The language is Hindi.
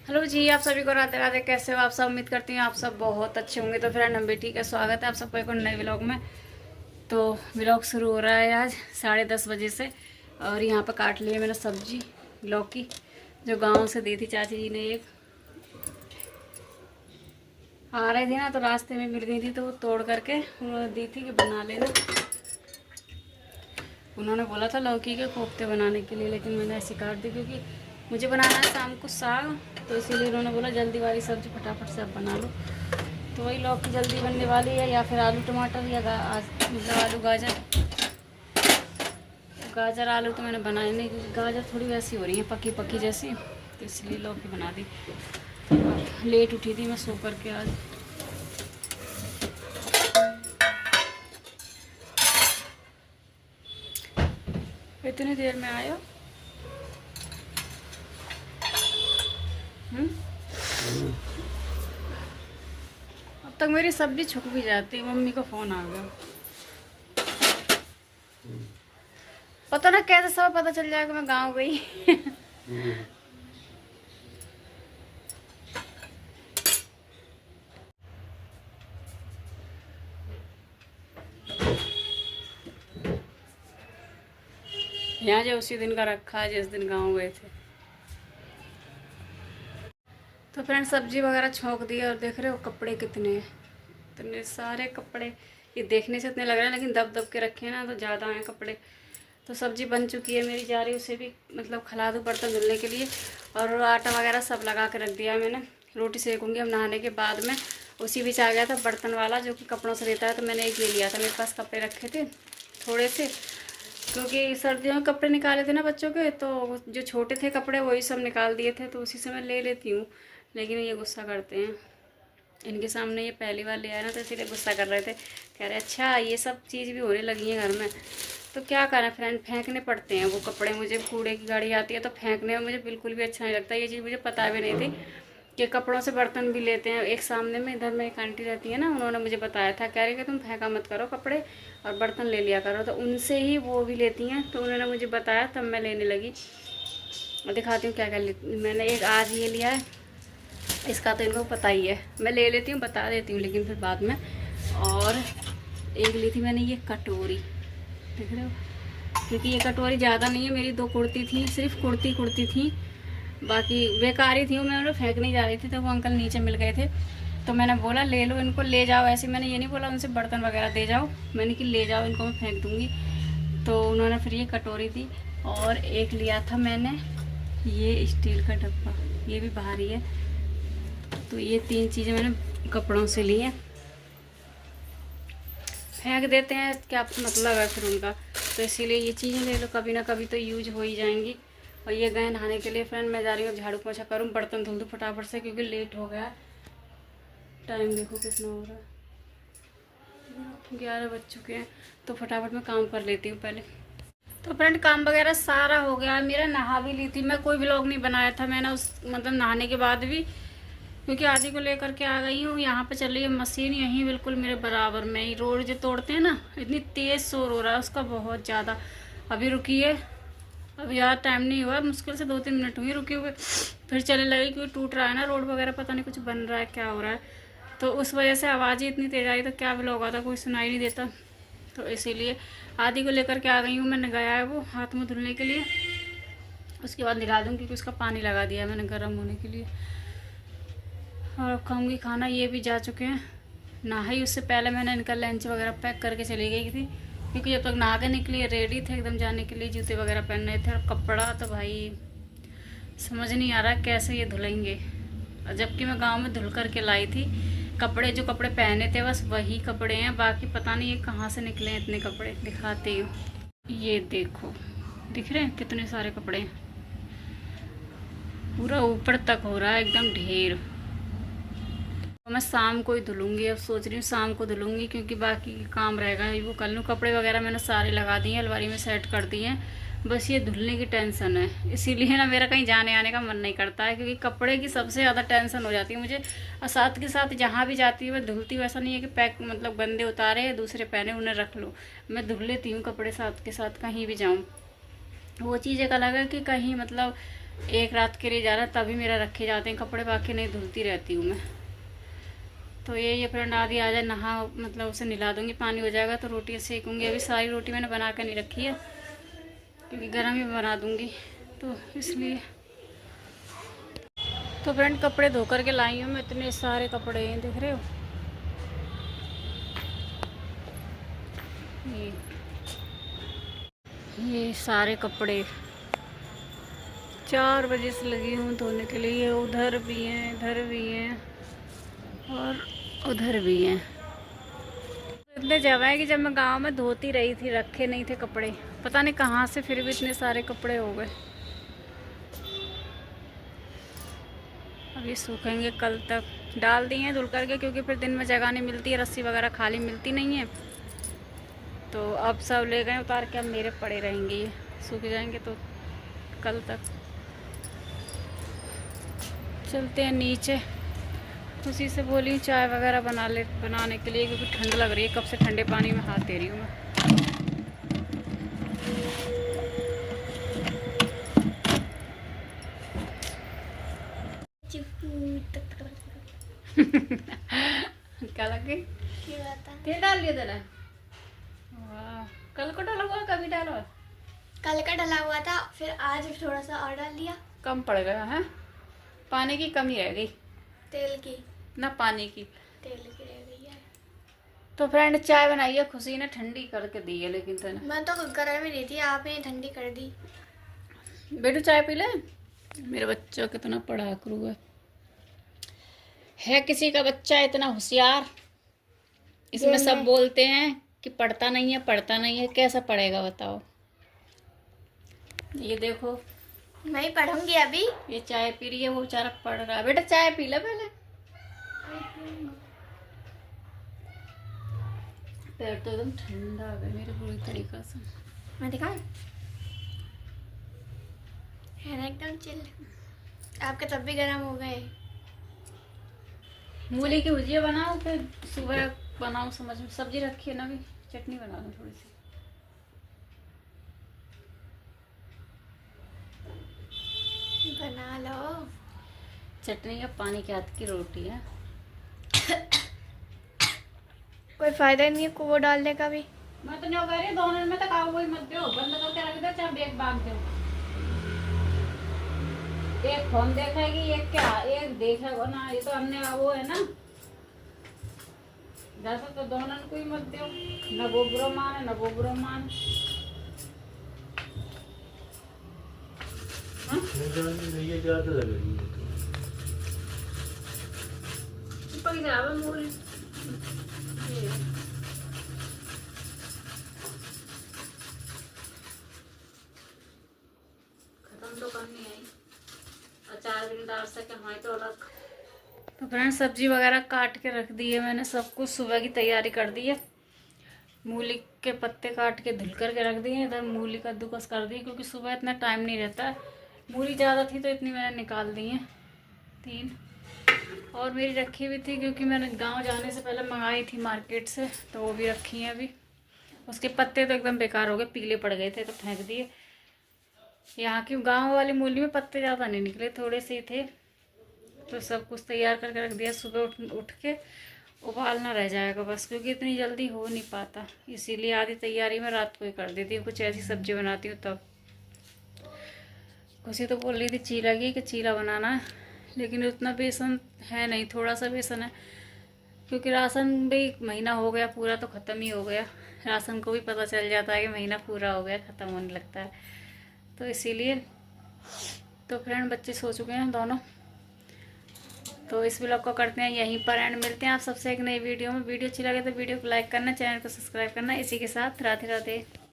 हेलो जी, आप सभी को राधे राधे। कैसे हो आप सब? उम्मीद करती हूँ आप सब बहुत अच्छे होंगे। तो फ्रेंड, हम भी ठीक है। स्वागत है आप सबको एक और नए व्लॉग में। तो व्लॉग शुरू हो रहा है आज 10:30 बजे से। और यहाँ पर काट लिए मैंने सब्जी लौकी, जो गांव से दी थी चाची जी ने। एक आ रही थी ना, तो रास्ते में मिल गई थी, तो वो तोड़ करके उन्होंने दी थी कि बना लेना। उन्होंने बोला था लौकी के कोफ्ते बनाने के लिए, लेकिन मैंने ऐसे काट दी क्योंकि मुझे बनाना है शाम को साग। तो इसीलिए उन्होंने बोला जल्दी वाली सब्ज़ी फटाफट से अब बना लो। तो वही लौकी जल्दी बनने वाली है, या फिर आलू टमाटर, या मतलब आलू गाजर। गाजर आलू तो मैंने बनाए नहीं, क्योंकि गाजर थोड़ी वैसी हो रही है, पकी पकी जैसी। तो इसलिए लौकी बना दी। लेट उठी थी मैं सो करके आज। इतनी देर में आए हो? अब तक मेरी सब्जी छुक भी जाती। मम्मी का फ़ोन आ गया। पता ना कैसे सब पता चल जाएगा मैं गाँव गई। यहाँ जो उसी दिन का रखा है जिस दिन गाँव गए थे। तो फ्रेंड, सब्जी वगैरह छोंक दी और देख रहे हो कपड़े कितने हैं। इतने सारे कपड़े। ये देखने से इतने लग रहे हैं, लेकिन दब दब के रखे हैं ना, तो ज़्यादा हैं कपड़े। तो सब्जी बन चुकी है मेरी, जा रही है उसे भी मतलब खिला दूँ बर्तन धुलने के लिए। और आटा वगैरह सब लगा के रख दिया है मैंने। रोटी सेकूँगी अब नहाने के बाद में। उसी बीच आ गया था बर्तन वाला, जो कि कपड़ों से देता है। तो मैंने एक ले लिया था, मेरे पास कपड़े रखे थे थोड़े से, क्योंकि सर्दियों में कपड़े निकाले थे ना बच्चों के, तो जो छोटे थे कपड़े वही सब निकाल दिए थे, तो उसी से मैं ले लेती हूँ। लेकिन ये गुस्सा करते हैं। इनके सामने ये पहली बार ले आया ना, तो इसीलिए गुस्सा कर रहे थे। कह रहे अच्छा ये सब चीज़ भी होने लगी है घर में। तो क्या करें फ्रेंड, फेंकने पड़ते हैं वो कपड़े। मुझे कूड़े की गाड़ी आती है तो फेंकने में मुझे बिल्कुल भी अच्छा नहीं लगता। ये चीज़ मुझे पता भी नहीं थी कि कपड़ों से बर्तन भी लेते हैं। एक सामने में इधर में एक आंटी रहती है ना, उन्होंने मुझे बताया था, कह रहे कि तुम फेंका मत करो कपड़े और बर्तन ले लिया करो। तो उनसे ही वो भी लेती हैं, तो उन्होंने मुझे बताया, तब मैं लेने लगी। और दिखाती हूँ क्या क्या मैंने। एक आज ये लिया है, इसका तो इनको पता ही है, मैं ले लेती हूँ बता देती हूँ लेकिन फिर बाद में। और एक ली थी मैंने ये कटोरी, देख रहे हो, क्योंकि ये कटोरी ज़्यादा नहीं है। मेरी 2 कुर्ती थी, सिर्फ कुर्ती थी, बाकी बेकार ही थी। मैं उन्हें फेंकने जा रही थी, तो वो अंकल नीचे मिल गए थे, तो मैंने बोला ले लो इनको, ले जाओ। ऐसे मैंने ये नहीं बोला उनसे बर्तन वगैरह दे जाओ, मैंने कि ले जाओ इनको, मैं फेंक दूँगी। तो उन्होंने फिर ये कटोरी दी। और एक लिया था मैंने ये स्टील का डब्बा, ये भी भारी है। तो ये 3 चीज़ें मैंने कपड़ों से ली हैं। फेंक देते हैं, क्या मतलब है फिर उनका। तो इसीलिए ये चीज़ें ले लो, कभी ना कभी तो यूज हो ही जाएंगी। और ये गए नहाने के लिए। फ्रेंड, मैं जा रही हूँ झाड़ू पोछा करूँ, बर्तन धुल दूँ फटाफट से, क्योंकि लेट हो गया। टाइम देखो कितना हो रहा है, 11 बज चुके हैं। तो फटाफट मैं काम कर लेती हूँ पहले। तो फ्रेंड, काम वगैरह सारा हो गया मेरा। नहा भी ली थी मैं, कोई व्लॉग नहीं बनाया था मैंने उस मतलब नहाने के बाद भी, क्योंकि आदि को लेकर के आ गई हूँ। यहाँ पे चल रही है मशीन, यहीं बिल्कुल मेरे बराबर में ही। रोड जो तोड़ते हैं ना, इतनी तेज़ शोर हो रहा है उसका, बहुत ज़्यादा। अभी रुकी है, अब यार टाइम नहीं हुआ, मुश्किल से 2-3 मिनट हुई रुके हुए। फिर चलने लगी, क्योंकि टूट रहा है ना रोड वगैरह, पता नहीं कुछ बन रहा है, क्या हो रहा है। तो उस वजह से आवाज़ ही इतनी तेज़ आई, तो क्या व्लॉग आता, कोई सुनाई नहीं देता। तो इसीलिए आदि को लेकर के आ गई हूँ। मैंने गया है वो हाथ मुँह धुलने के लिए, उसके बाद निकाल दूँ, क्योंकि उसका पानी लगा दिया है मैंने गर्म होने के लिए। और अब खाऊंगी खाना। ये भी जा चुके हैं नहा ही। उससे पहले मैंने इनका लंच वगैरह पैक करके चली गई थी, क्योंकि जब तक नहा के निकली रेडी थे एकदम जाने के लिए, जूते वगैरह पहनने थे। और कपड़ा तो भाई समझ नहीं आ रहा कैसे ये धुलेंगे। और जबकि मैं गांव में धुल करके लाई थी कपड़े, जो कपड़े पहने थे बस वही कपड़े हैं, बाकी पता नहीं ये कहाँ से निकले हैं इतने कपड़े। दिखाती हूँ, ये देखो, दिख रहे हैं कितने सारे कपड़े हैं, पूरा ऊपर तक हो रहा है एकदम ढेर। तो मैं शाम को ही धुलूंगी, अब सोच रही हूँ शाम को धुलूंगी, क्योंकि बाकी काम रहेगा वो कर लूँ। कपड़े वगैरह मैंने सारे लगा दिए हैं, अलमारी में सेट कर दिए हैं, बस ये धुलने की टेंशन है। इसीलिए ना मेरा कहीं जाने आने का मन नहीं करता है, क्योंकि कपड़े की सबसे ज़्यादा टेंशन हो जाती है मुझे। और साथ के साथ जहाँ भी जाती हूँ मैं धुलती हूँ, ऐसा नहीं है कि पैक मतलब गंदे उतारे दूसरे पहने उन्हें रख लो, मैं धुल लेती हूँ कपड़े साथ के साथ कहीं भी जाऊँ। वो चीज़ एक अलग है कि कहीं मतलब एक रात के लिए जा रहा है तभी मेरा रखे जाते हैं कपड़े, बाकी नहीं धुलती रहती हूँ मैं। तो ये फ्रेंड आदि आ जाए नहा, मतलब उसे नहला दूँगी, पानी हो जाएगा तो रोटी सेकूँगी। अभी सारी रोटी मैंने बना कर नहीं रखी है क्योंकि गर्म ही बना दूँगी, तो इसलिए। तो फ्रेंड कपड़े धो कर के लाई हूँ मैं, इतने सारे कपड़े हैं, देख रहे हो ये सारे कपड़े 4 बजे से लगी हूँ धोने के लिए। उधर भी हैं, इधर भी हैं और उधर भी हैं। इतने जगह है कि जब मैं गांव में धोती रही थी रखे नहीं थे कपड़े, पता नहीं कहाँ से फिर भी इतने सारे कपड़े हो गए। अब ये सूखेंगे कल तक। डाल दिए हैं धुल करके क्योंकि फिर दिन में जगह नहीं मिलती है, रस्सी वगैरह खाली मिलती नहीं है। तो अब सब ले गए उतार के, अब मेरे पड़े रहेंगे, ये सूख जाएंगे तो कल तक। चलते हैं नीचे। उसी से बोली चाय वगैरह बनाने के लिए, क्योंकि ठंड लग रही है, कब से ठंडे पानी में हाथ दे रही हूँ मैं। क्या लग गई? फिर डाल लिया तेरा? वाह, कल को डाला हुआ, कभी डाला? कल का डाला हुआ था, फिर आज थोड़ा सा और डाल दिया। कम पड़ गया है, पानी की कमी रह गई। तेल की ना पानी की, तेल की रह गई है। तो फ्रेंड चाय बनाई है खुशी ने, ठंडी करके दी है, लेकिन तेने मैं तो गर्म ही दी थी, आपने ठंडी कर दी। बेटू चाय पी ले। मेरे बच्चा कितना पढ़ा करू है किसी का बच्चा इतना होशियार। इसमें सब बोलते हैं कि पढ़ता नहीं है, पढ़ता नहीं है, कैसा पढ़ेगा बताओ। ये देखो मैं ही पढ़ूंगी अभी। ये चाय पी रही है, वो बेचारा पढ़ रहा है। बेटा चाय पी ले पहले। पैर तो एकदम ठंडा आ गया मेरे पूरी तरीका से। मैं दिखाऊं? है ना एकदम चिल। आपके तब भी गर्म हो गए। मूली की भुजिया बनाओ, फिर सुबह बनाओ, समझ में सब्जी रखी है ना, भी चटनी बना दो थोड़ी सी। बना लो। चटनी या पानी के हाथ की रोटी है। कोई फायदा नहीं है को वो डालने का भी। मैं तो नहीं कह रही दोनों में तक आओ, वही मत दो, बंद करके रख दो, चाहे बैग बांध दो। एक फोन देखेगी, एक क्या, एक देखेगा ना, ये तो हमने वो है ना, जैसा तो दोनों को ही मत दो, न वो बुरा मान न वो बुरा मान। खत्म तो करनी है, अचार भी डाल सके हमारे तो अलग। तो फ्रेंड सब्जी वगैरह काट के रख दी है मैंने, सब कुछ सुबह की तैयारी कर दी है। मूली के पत्ते काट के धुल करके रख दिए, इधर मूली कद्दूकस कर दी क्योंकि सुबह इतना टाइम नहीं रहता। मूली ज़्यादा थी तो इतनी मैंने निकाल दी है 3, और मेरी रखी हुई थी क्योंकि मैंने गांव जाने से पहले मंगाई थी मार्केट से, तो वो भी रखी हैं अभी। उसके पत्ते तो एकदम बेकार हो गए, पीले पड़ गए थे तो फेंक दिए। यहाँ की गाँव वाली मूली में पत्ते ज़्यादा नहीं निकले, थोड़े से ही थे। तो सब कुछ तैयार करके रख दिया, सुबह उठ के उबालना रह जाएगा बस, क्योंकि इतनी जल्दी हो नहीं पाता, इसीलिए आधी तैयारी मैं रात को ही कर देती हूँ। कुछ ऐसी सब्जी बनाती हूँ तब। खुशी तो बोल रही थी चीला की, कि चीला बनाना है, लेकिन उतना बेसन है नहीं, थोड़ा सा बेसन है, क्योंकि राशन भी महीना हो गया पूरा तो ख़त्म ही हो गया। राशन को भी पता चल जाता है कि महीना पूरा हो गया, ख़त्म होने लगता है, तो इसीलिए। तो फ्रेंड बच्चे सो चुके हैं दोनों, तो इस व्लॉग को करते हैं यहीं पर एंड। मिलते हैं आप सबसे एक नई वीडियो में। वीडियो अच्छी लगे तो वीडियो को लाइक करना, चैनल को सब्सक्राइब करना। इसी के साथ राधे राधे।